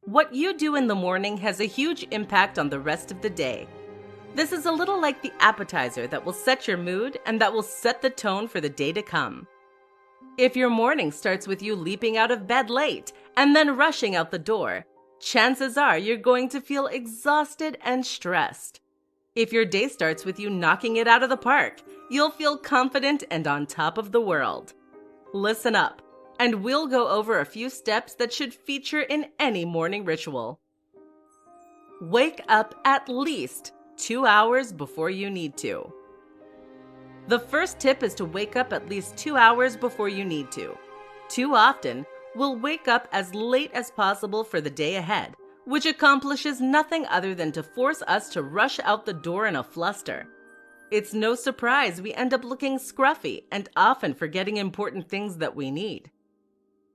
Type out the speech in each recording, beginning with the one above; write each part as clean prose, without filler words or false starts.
What you do in the morning has a huge impact on the rest of the day. This is a little like the appetizer that will set your mood and that will set the tone for the day to come. If your morning starts with you leaping out of bed late and then rushing out the door, chances are you're going to feel exhausted and stressed. If your day starts with you knocking it out of the park, you'll feel confident and on top of the world. Listen up, and we'll go over a few steps that should feature in any morning ritual. Wake up at least 2 hours before you need to. The first tip is to wake up at least 2 hours before you need to. Too often, we'll wake up as late as possible for the day ahead, which accomplishes nothing other than to force us to rush out the door in a fluster. It's no surprise we end up looking scruffy and often forgetting important things that we need.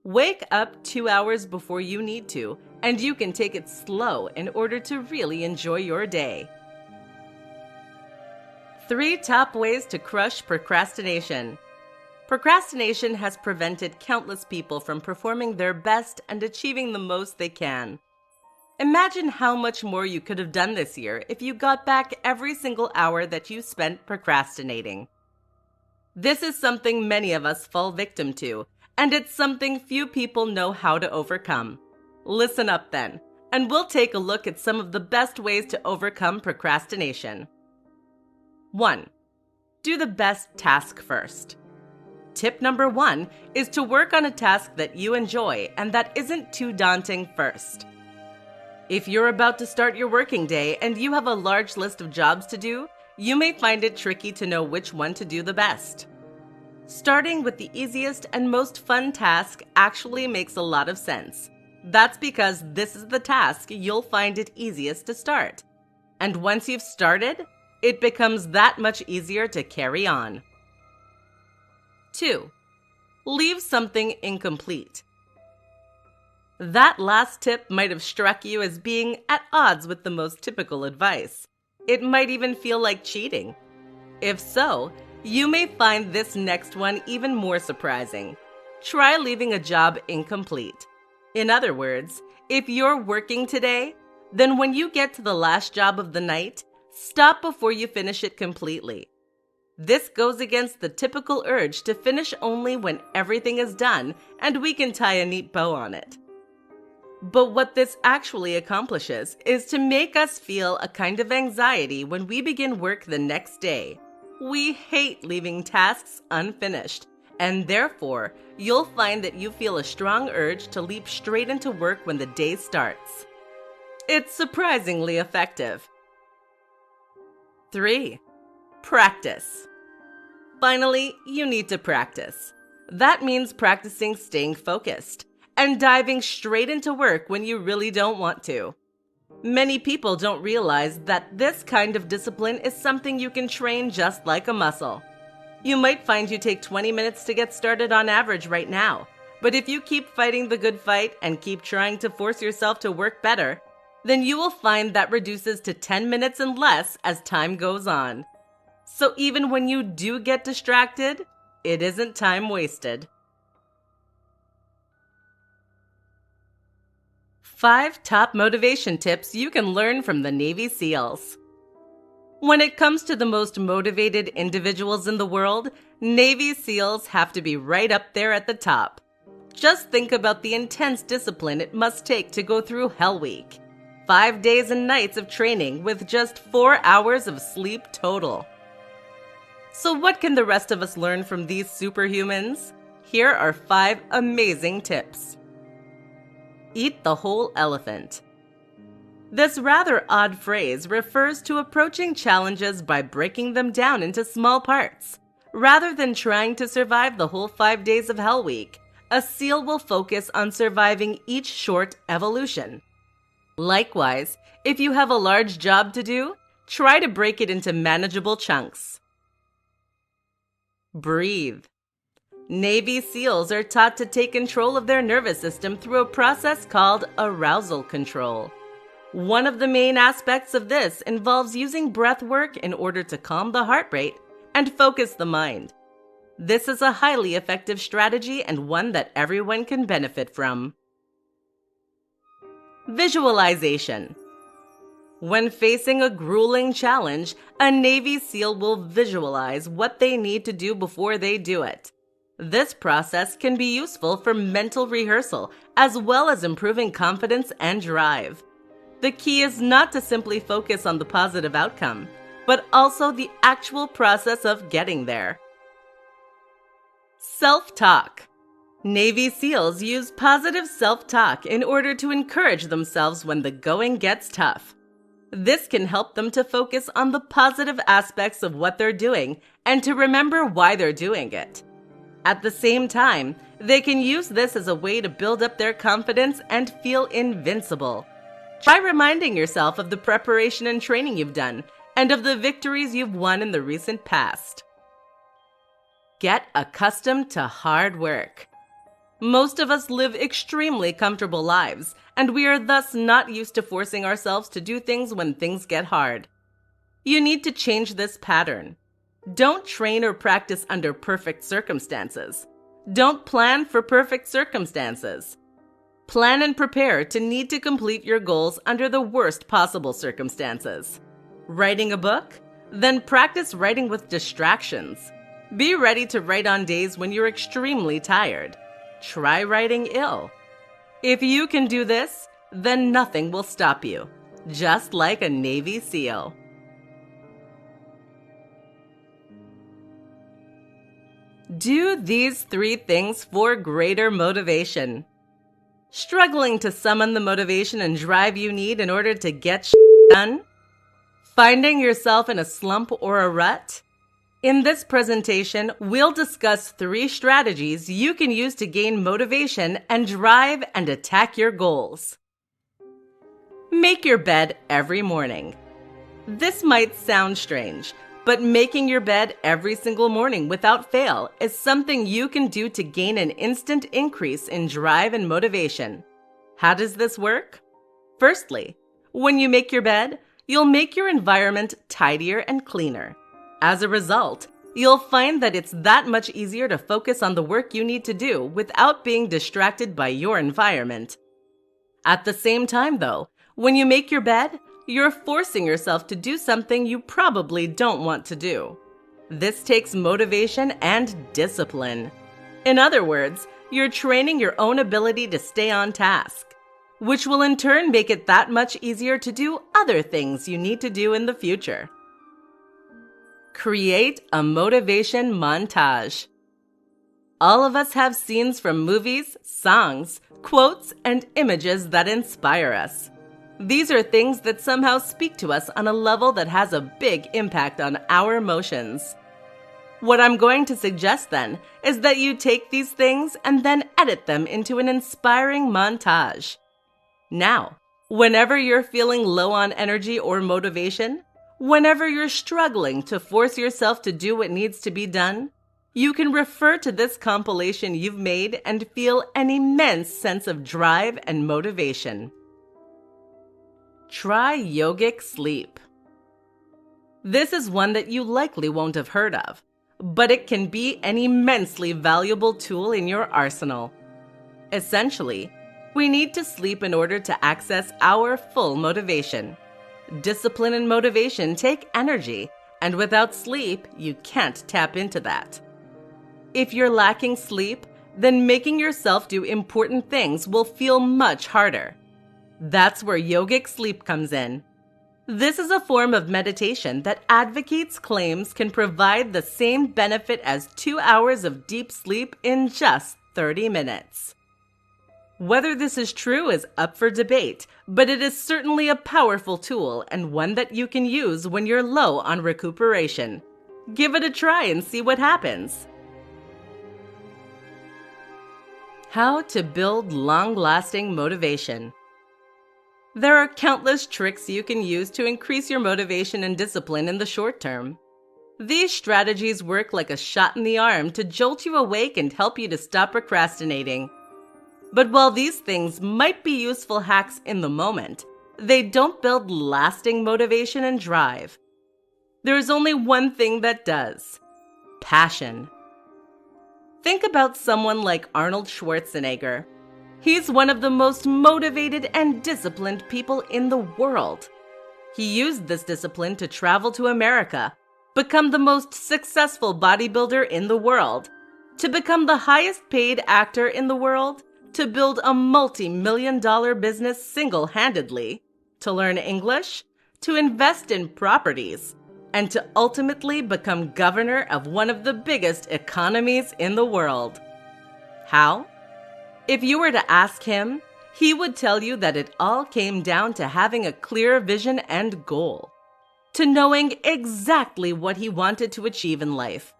Wake up 2 hours before you need to, and you can take it slow in order to really enjoy your day. 3 top ways to crush procrastination. Procrastination has prevented countless people from performing their best and achieving the most they can. Imagine how much more you could have done this year if you got back every single hour that you spent procrastinating. This is something many of us fall victim to, and it's something few people know how to overcome. Listen up then, and we'll take a look at some of the best ways to overcome procrastination. 1. Do the best task first. Tip number 1 is to work on a task that you enjoy and that isn't too daunting first. If you're about to start your working day and you have a large list of jobs to do, you may find it tricky to know which one to do the best. Starting with the easiest and most fun task actually makes a lot of sense. That's because this is the task you'll find it easiest to start. And once you've started, it becomes that much easier to carry on. 2. Leave something incomplete. That last tip might have struck you as being at odds with the most typical advice. It might even feel like cheating. If so, you may find this next one even more surprising. Try leaving a job incomplete. In other words, if you're working today, then when you get to the last job of the night, stop before you finish it completely. This goes against the typical urge to finish only when everything is done and we can tie a neat bow on it. But what this actually accomplishes is to make us feel a kind of anxiety when we begin work the next day. We hate leaving tasks unfinished, and therefore, you'll find that you feel a strong urge to leap straight into work when the day starts. It's surprisingly effective. 3. Practice. Finally, you need to practice. That means practicing staying focused and diving straight into work when you really don't want to. Many people don't realize that this kind of discipline is something you can train just like a muscle. You might find you take 20 minutes to get started on average right now, but if you keep fighting the good fight and keep trying to force yourself to work better, then you will find that reduces to 10 minutes and less as time goes on. So even when you do get distracted, it isn't time wasted. 5 top motivation tips you can learn from the Navy SEALs. When it comes to the most motivated individuals in the world, Navy SEALs have to be right up there at the top. Just think about the intense discipline it must take to go through Hell Week. 5 days and nights of training with just 4 hours of sleep total. So what can the rest of us learn from these superhumans? Here are 5 amazing tips. Eat the whole elephant. This rather odd phrase refers to approaching challenges by breaking them down into small parts. Rather than trying to survive the whole 5 days of Hell Week, a SEAL will focus on surviving each short evolution. Likewise, if you have a large job to do, try to break it into manageable chunks. Breathe. Navy SEALs are taught to take control of their nervous system through a process called arousal control. One of the main aspects of this involves using breath work in order to calm the heart rate and focus the mind. This is a highly effective strategy and one that everyone can benefit from. Visualization. When facing a grueling challenge, a Navy SEAL will visualize what they need to do before they do it. This process can be useful for mental rehearsal as well as improving confidence and drive. The key is not to simply focus on the positive outcome, but also the actual process of getting there. Self-talk. Navy SEALs use positive self-talk in order to encourage themselves when the going gets tough. This can help them to focus on the positive aspects of what they're doing and to remember why they're doing it. At the same time, they can use this as a way to build up their confidence and feel invincible. Try reminding yourself of the preparation and training you've done and of the victories you've won in the recent past. Get accustomed to hard work. Most of us live extremely comfortable lives, and we are thus not used to forcing ourselves to do things when things get hard. You need to change this pattern. Don't train or practice under perfect circumstances. Don't plan for perfect circumstances. Plan and prepare to need to complete your goals under the worst possible circumstances. Writing a book? Then practice writing with distractions. Be ready to write on days when you're extremely tired. Try writing ill. If you can do this, then nothing will stop you, just like a Navy SEAL. Do these 3 things for greater motivation. Struggling to summon the motivation and drive you need in order to get done? Finding yourself in a slump or a rut? In this presentation, we'll discuss 3 strategies you can use to gain motivation and drive and attack your goals. Make your bed every morning. This might sound strange, but making your bed every single morning without fail is something you can do to gain an instant increase in drive and motivation. How does this work? Firstly, when you make your bed, you'll make your environment tidier and cleaner. As a result, you'll find that it's that much easier to focus on the work you need to do without being distracted by your environment. At the same time, though, when you make your bed, you're forcing yourself to do something you probably don't want to do. This takes motivation and discipline. In other words, you're training your own ability to stay on task, which will in turn make it that much easier to do other things you need to do in the future. Create a motivation montage. All of us have scenes from movies, songs, quotes, and images that inspire us. These are things that somehow speak to us on a level that has a big impact on our emotions. What I'm going to suggest then is that you take these things and then edit them into an inspiring montage. Now, whenever you're feeling low on energy or motivation, whenever you're struggling to force yourself to do what needs to be done, you can refer to this compilation you've made and feel an immense sense of drive and motivation. Try yogic sleep. This is one that you likely won't have heard of, but it can be an immensely valuable tool in your arsenal. Essentially, we need to sleep in order to access our full motivation. Discipline and motivation take energy, and without sleep, you can't tap into that. If you're lacking sleep, then making yourself do important things will feel much harder. That's where yogic sleep comes in. This is a form of meditation that advocates claims can provide the same benefit as 2 hours of deep sleep in just 30 minutes. Whether this is true is up for debate, but it is certainly a powerful tool and one that you can use when you're low on recuperation. Give it a try and see what happens. How to build long-lasting motivation. There are countless tricks you can use to increase your motivation and discipline in the short term. These strategies work like a shot in the arm to jolt you awake and help you to stop procrastinating. But while these things might be useful hacks in the moment, they don't build lasting motivation and drive. There is only one thing that does: passion. Think about someone like Arnold Schwarzenegger. He's one of the most motivated and disciplined people in the world. He used this discipline to travel to America, become the most successful bodybuilder in the world, to become the highest paid actor in the world, to build a multi-million-dollar business single-handedly, to learn English, to invest in properties, and to ultimately become governor of one of the biggest economies in the world. How? If you were to ask him, he would tell you that it all came down to having a clear vision and goal, to knowing exactly what he wanted to achieve in life.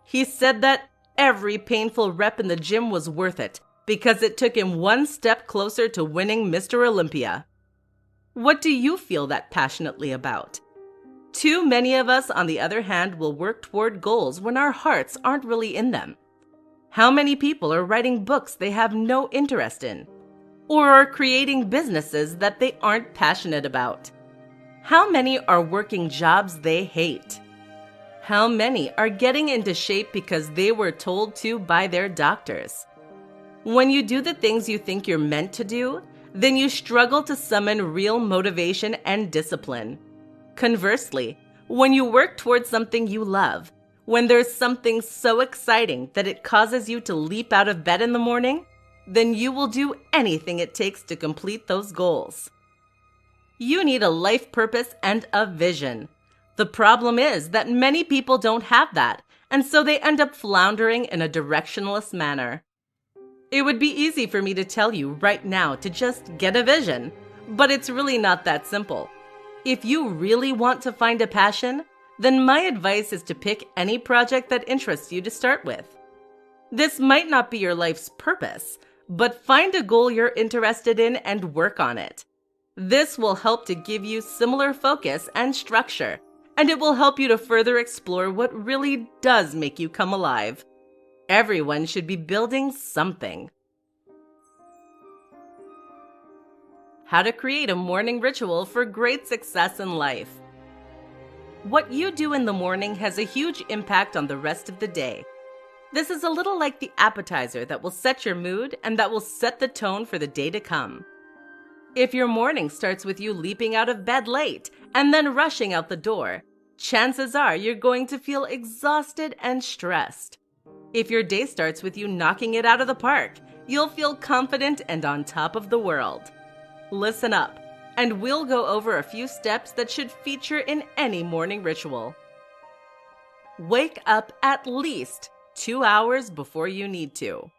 He said that every painful rep in the gym was worth it because it took him one step closer to winning Mr. Olympia. What do you feel that passionately about? Too many of us, on the other hand, will work toward goals when our hearts aren't really in them. How many people are writing books they have no interest in? Or are creating businesses that they aren't passionate about? How many are working jobs they hate? How many are getting into shape because they were told to by their doctors? When you do the things you think you're meant to do, then you struggle to summon real motivation and discipline. Conversely, when you work towards something you love, when there's something so exciting that it causes you to leap out of bed in the morning, then you will do anything it takes to complete those goals. You need a life purpose and a vision. The problem is that many people don't have that, and so they end up floundering in a directionless manner. It would be easy for me to tell you right now to just get a vision, but it's really not that simple. If you really want to find a passion, then my advice is to pick any project that interests you to start with. This might not be your life's purpose, but find a goal you're interested in and work on it. This will help to give you similar focus and structure, and it will help you to further explore what really does make you come alive. Everyone should be building something. How to create a morning ritual for great success in life. What you do in the morning has a huge impact on the rest of the day. This is a little like the appetizer that will set your mood and that will set the tone for the day to come. If your morning starts with you leaping out of bed late and then rushing out the door, chances are you're going to feel exhausted and stressed. If your day starts with you knocking it out of the park, you'll feel confident and on top of the world. Listen up, and we'll go over a few steps that should feature in any morning ritual. Wake up at least 2 hours before you need to.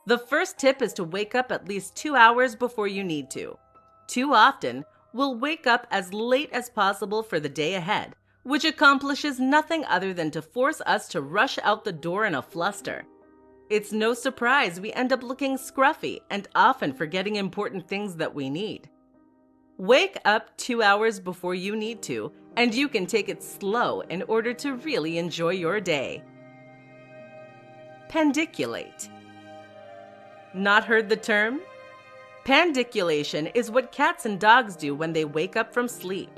The first tip is to wake up at least 2 hours before you need to. Too often, we'll wake up as late as possible for the day ahead, which accomplishes nothing other than to force us to rush out the door in a fluster. It's no surprise we end up looking scruffy and often forgetting important things that we need. Wake up 2 hours before you need to, and you can take it slow in order to really enjoy your day. Pandiculate. Not heard the term? Pandiculation is what cats and dogs do when they wake up from sleep.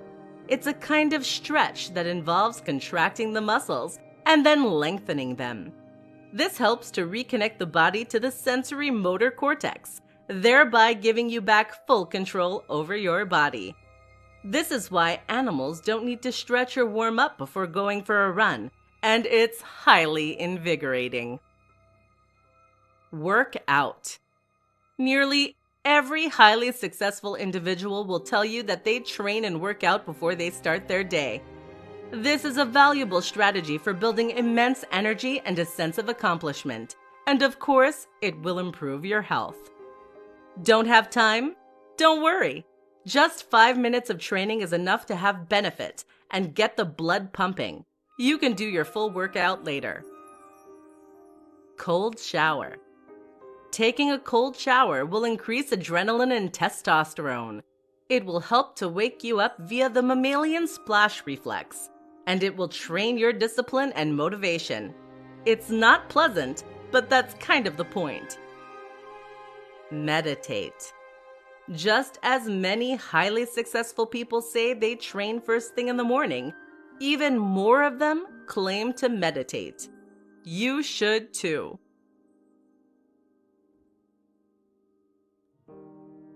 It's a kind of stretch that involves contracting the muscles and then lengthening them. This helps to reconnect the body to the sensory motor cortex, thereby giving you back full control over your body. This is why animals don't need to stretch or warm up before going for a run, and it's highly invigorating. Work out. Nearly every highly successful individual will tell you that they train and work out before they start their day. This is a valuable strategy for building immense energy and a sense of accomplishment. And of course, it will improve your health. Don't have time? Don't worry. Just 5 minutes of training is enough to have benefit and get the blood pumping. You can do your full workout later. Cold shower. Taking a cold shower will increase adrenaline and testosterone. It will help to wake you up via the mammalian splash reflex, and it will train your discipline and motivation. It's not pleasant, but that's kind of the point. Meditate. Just as many highly successful people say they train first thing in the morning, even more of them claim to meditate. You should too.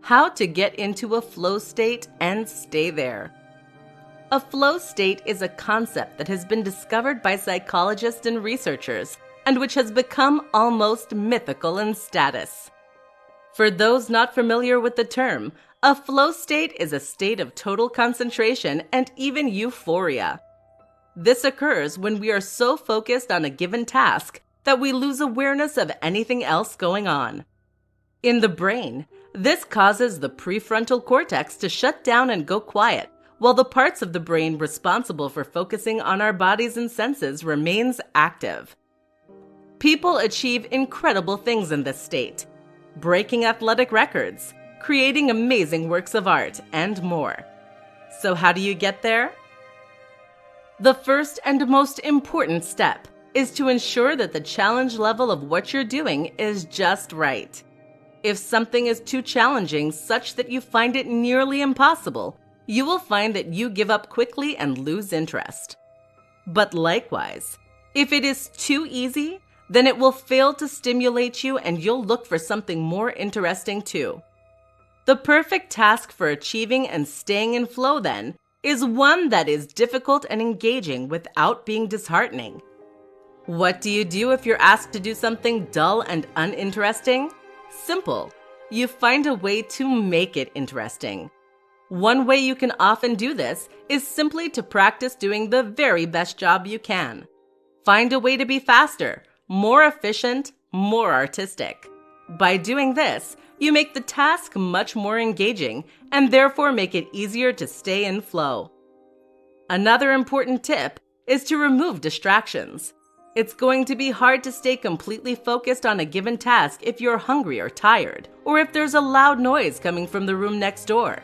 How to get into a flow state and stay there. A flow state is a concept that has been discovered by psychologists and researchers, and which has become almost mythical in status. For those not familiar with the term, a flow state is a state of total concentration and even euphoria. This occurs when we are so focused on a given task that we lose awareness of anything else going on. In the brain, this causes the prefrontal cortex to shut down and go quiet, while the parts of the brain responsible for focusing on our bodies and senses remains active. People achieve incredible things in this state, breaking athletic records, creating amazing works of art, and more. So how do you get there? The first and most important step is to ensure that the challenge level of what you're doing is just right. If something is too challenging such that you find it nearly impossible, you will find that you give up quickly and lose interest. But likewise, if it is too easy, then it will fail to stimulate you and you'll look for something more interesting too. The perfect task for achieving and staying in flow, then, is one that is difficult and engaging without being disheartening. What do you do if you're asked to do something dull and uninteresting? Simple. You find a way to make it interesting. One way you can often do this is simply to practice doing the very best job you can. Find a way to be faster, more efficient, more artistic. By doing this, you make the task much more engaging and therefore make it easier to stay in flow. Another important tip is to remove distractions. It's going to be hard to stay completely focused on a given task if you're hungry or tired, or if there's a loud noise coming from the room next door.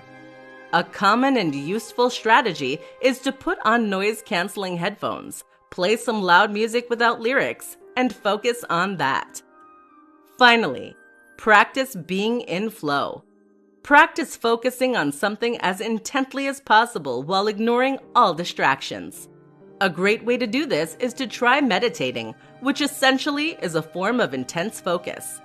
A common and useful strategy is to put on noise-canceling headphones, play some loud music without lyrics, and focus on that. Finally, practice being in flow. Practice focusing on something as intently as possible while ignoring all distractions. A great way to do this is to try meditating, which essentially is a form of intense focus.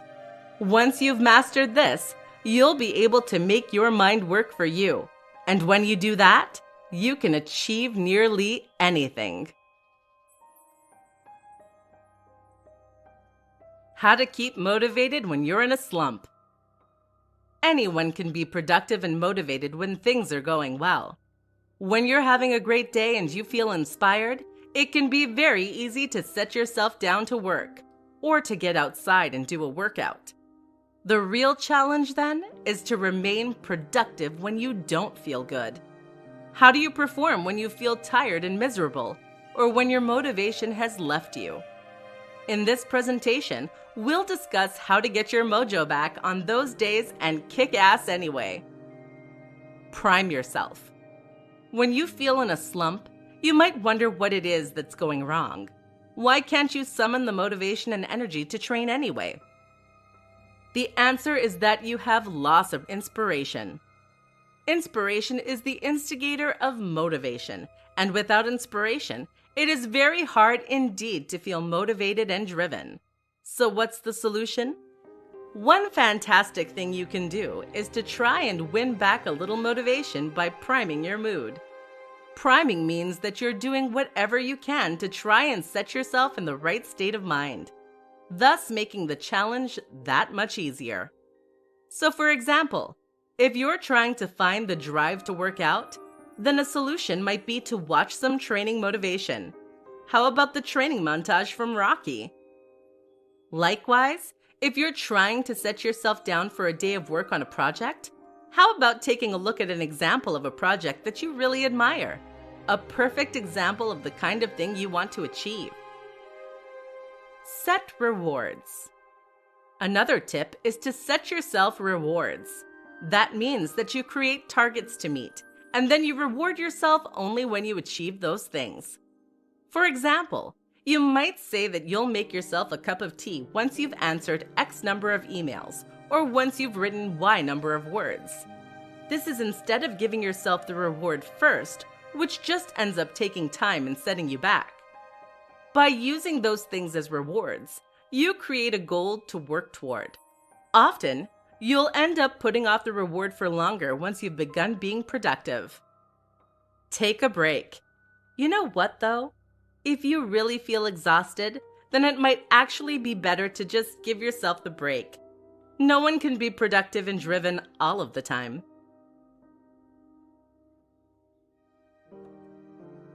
Once you've mastered this, you'll be able to make your mind work for you. And when you do that, you can achieve nearly anything. How to keep motivated when you're in a slump. Anyone can be productive and motivated when things are going well. When you're having a great day and you feel inspired, it can be very easy to set yourself down to work or to get outside and do a workout. The real challenge, then, is to remain productive when you don't feel good. How do you perform when you feel tired and miserable, or when your motivation has left you? In this presentation, we'll discuss how to get your mojo back on those days and kick ass anyway. Prime yourself. When you feel in a slump, you might wonder what it is that's going wrong. Why can't you summon the motivation and energy to train anyway? The answer is that you have loss of inspiration. Inspiration is the instigator of motivation, and without inspiration, it is very hard indeed to feel motivated and driven. So what's the solution? One fantastic thing you can do is to try and win back a little motivation by priming your mood. Priming means that you're doing whatever you can to try and set yourself in the right state of mind, thus making the challenge that much easier. So for example, if you're trying to find the drive to work out, then a solution might be to watch some training motivation. How about the training montage from Rocky? Likewise, if you're trying to set yourself down for a day of work on a project, how about taking a look at an example of a project that you really admire? A perfect example of the kind of thing you want to achieve. Set rewards. Another tip is to set yourself rewards. That means that you create targets to meet, and then you reward yourself only when you achieve those things. For example, you might say that you'll make yourself a cup of tea once you've answered X number of emails, or once you've written Y number of words. This is instead of giving yourself the reward first, which just ends up taking time and setting you back. By using those things as rewards, you create a goal to work toward. Often, You'll end up putting off the reward for longer once you've begun being productive. Take a break. You know what, though? If you really feel exhausted, then it might actually be better to just give yourself the break. No one can be productive and driven all of the time.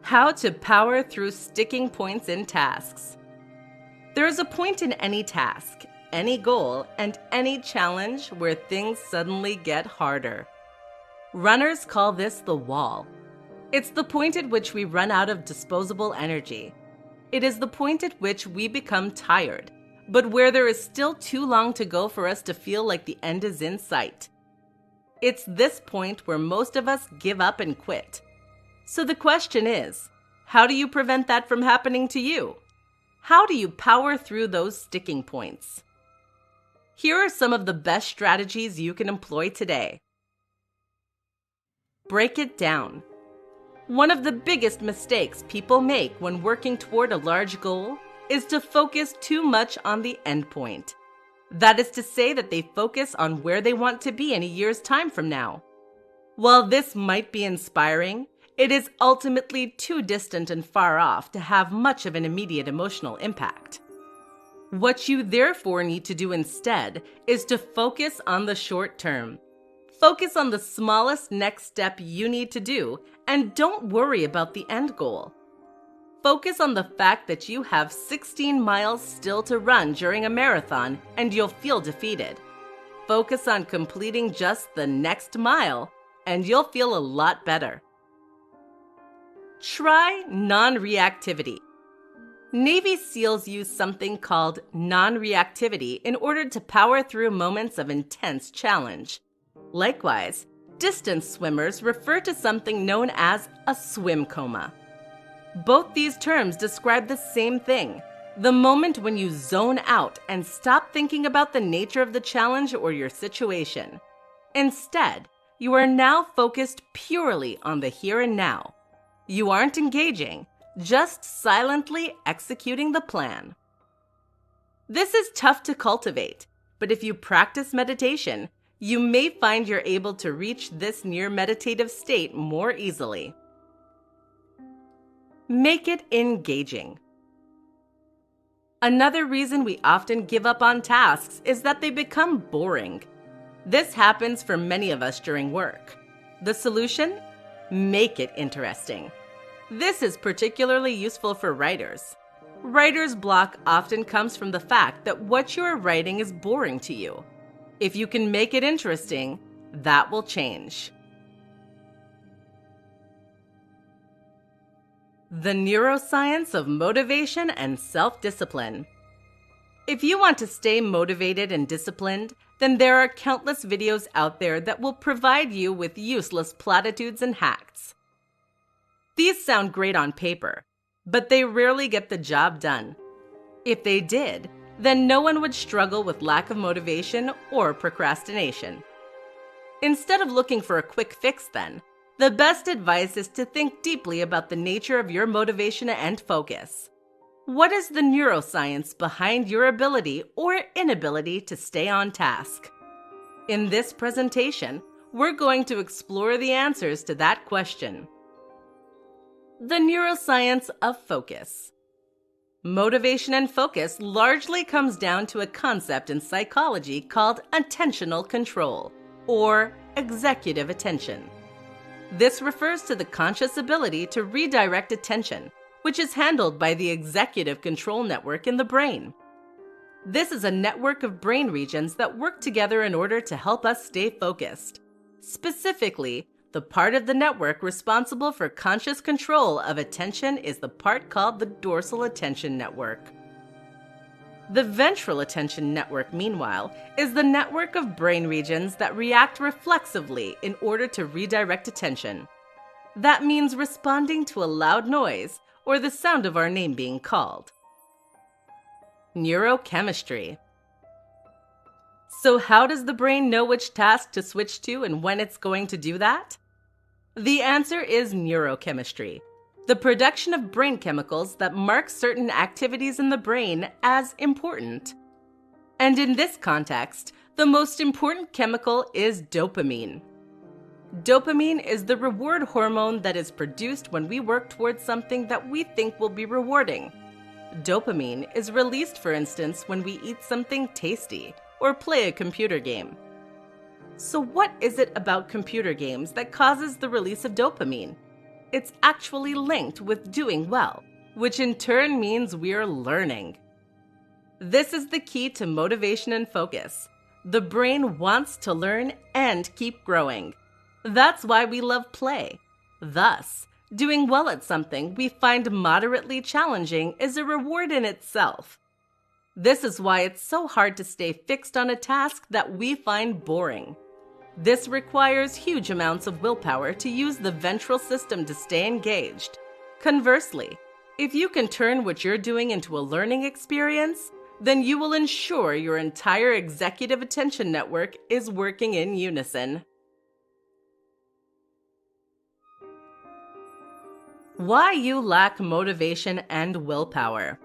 How to power through sticking points in tasks. There is a point in any task, any goal, and any challenge where things suddenly get harder. Runners call this the wall. It's the point at which we run out of disposable energy. It is the point at which we become tired, but where there is still too long to go for us to feel like the end is in sight. It's this point where most of us give up and quit. So the question is, how do you prevent that from happening to you? How do you power through those sticking points? Here are some of the best strategies you can employ today. Break it down. One of the biggest mistakes people make when working toward a large goal is to focus too much on the end point. That is to say that they focus on where they want to be in a year's time from now. While this might be inspiring, it is ultimately too distant and far off to have much of an immediate emotional impact. What you therefore need to do instead is to focus on the short term. Focus on the smallest next step you need to do, and don't worry about the end goal. Focus on the fact that you have 16 miles still to run during a marathon and you'll feel defeated. Focus on completing just the next mile and you'll feel a lot better. Try non-reactivity. Navy SEALs use something called non-reactivity in order to power through moments of intense challenge. Likewise, distance swimmers refer to something known as a swim coma. Both these terms describe the same thing, the moment when you zone out and stop thinking about the nature of the challenge or your situation. Instead, you are now focused purely on the here and now. You aren't engaging, just silently executing the plan. This is tough to cultivate, but if you practice meditation, you may find you're able to reach this near meditative state more easily. Make it engaging. Another reason we often give up on tasks is that they become boring. This happens for many of us during work. The solution? Make it interesting. This is particularly useful for writers. Writer's block often comes from the fact that what you are writing is boring to you. If you can make it interesting, that will change. The Neuroscience of Motivation and Self-Discipline. If you want to stay motivated and disciplined, then there are countless videos out there that will provide you with useless platitudes and hacks. These sound great on paper, but they rarely get the job done. If they did, then no one would struggle with lack of motivation or procrastination. Instead of looking for a quick fix then, the best advice is to think deeply about the nature of your motivation and focus. What is the neuroscience behind your ability or inability to stay on task? In this presentation, we're going to explore the answers to that question. The neuroscience of focus. Motivation and focus largely comes down to a concept in psychology called attentional control, or executive attention. This refers to the conscious ability to redirect attention, which is handled by the executive control network in the brain. This is a network of brain regions that work together in order to help us stay focused. Specifically, the part of the network responsible for conscious control of attention is the part called the dorsal attention network. The ventral attention network, meanwhile, is the network of brain regions that react reflexively in order to redirect attention. That means responding to a loud noise or the sound of our name being called. Neurochemistry. So how does the brain know which task to switch to and when it's going to do that? The answer is neurochemistry, the production of brain chemicals that mark certain activities in the brain as important. And in this context, The most important chemical is dopamine. Dopamine is the reward hormone that is produced when we work towards something that we think will be rewarding. Dopamine is released, for instance, when we eat something tasty or play a computer game. So what is it about computer games that causes the release of dopamine? It's actually linked with doing well, which in turn means we're learning. This is the key to motivation and focus. The brain wants to learn and keep growing. That's why we love play. Thus, doing well at something we find moderately challenging is a reward in itself. This is why it's so hard to stay fixed on a task that we find boring. This requires huge amounts of willpower to use the ventral system to stay engaged. Conversely, if you can turn what you're doing into a learning experience, then you will ensure your entire executive attention network is working in unison. Why you lack motivation and willpower.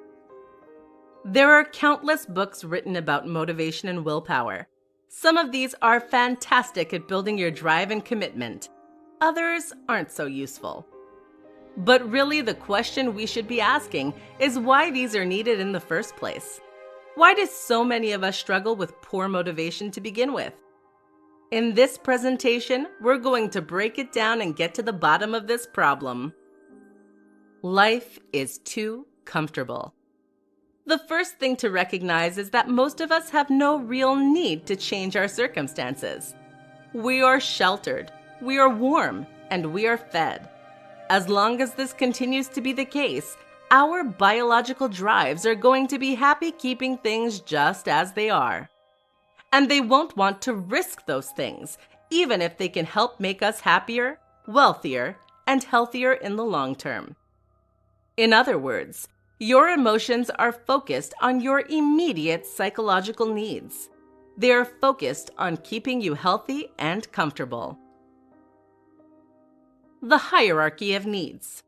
There are countless books written about motivation and willpower. Some of these are fantastic at building your drive and commitment. Others aren't so useful. But really, the question we should be asking is why these are needed in the first place. Why do so many of us struggle with poor motivation to begin with? In this presentation, we're going to break it down and get to the bottom of this problem. Life is too comfortable. The first thing to recognize is that most of us have no real need to change our circumstances. We are sheltered, we are warm, and we are fed. As long as this continues to be the case, our biological drives are going to be happy keeping things just as they are. And they won't want to risk those things, even if they can help make us happier, wealthier, and healthier in the long term. In other words, your emotions are focused on your immediate psychological needs. They are focused on keeping you healthy and comfortable. The hierarchy of needs.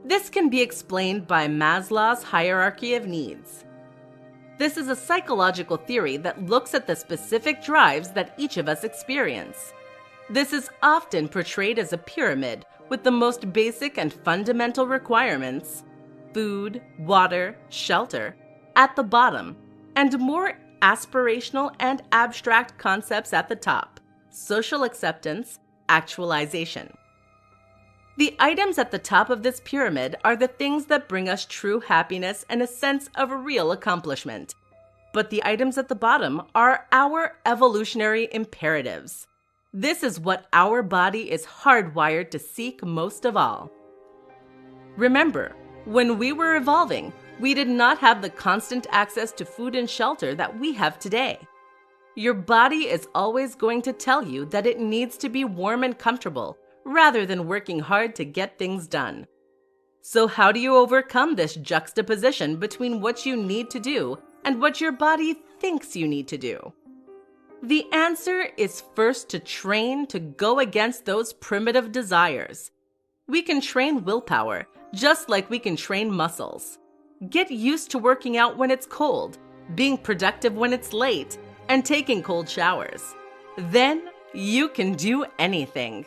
This can be explained by Maslow's hierarchy of needs. This is a psychological theory that looks at the specific drives that each of us experience. This is often portrayed as a pyramid with the most basic and fundamental requirements, food, water, shelter, at the bottom, and more aspirational and abstract concepts at the top, social acceptance, actualization. The items at the top of this pyramid are the things that bring us true happiness and a sense of real accomplishment. But the items at the bottom are our evolutionary imperatives. This is what our body is hardwired to seek most of all. Remember, when we were evolving, we did not have the constant access to food and shelter that we have today. Your body is always going to tell you that it needs to be warm and comfortable, rather than working hard to get things done. So how do you overcome this juxtaposition between what you need to do and what your body thinks you need to do? The answer is first to train to go against those primitive desires. We can train willpower, just like we can train muscles. Get used to working out when it's cold, being productive when it's late, and taking cold showers. Then you can do anything.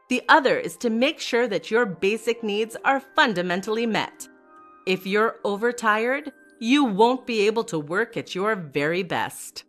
The other is to make sure that your basic needs are fundamentally met. If you're overtired, you won't be able to work at your very best.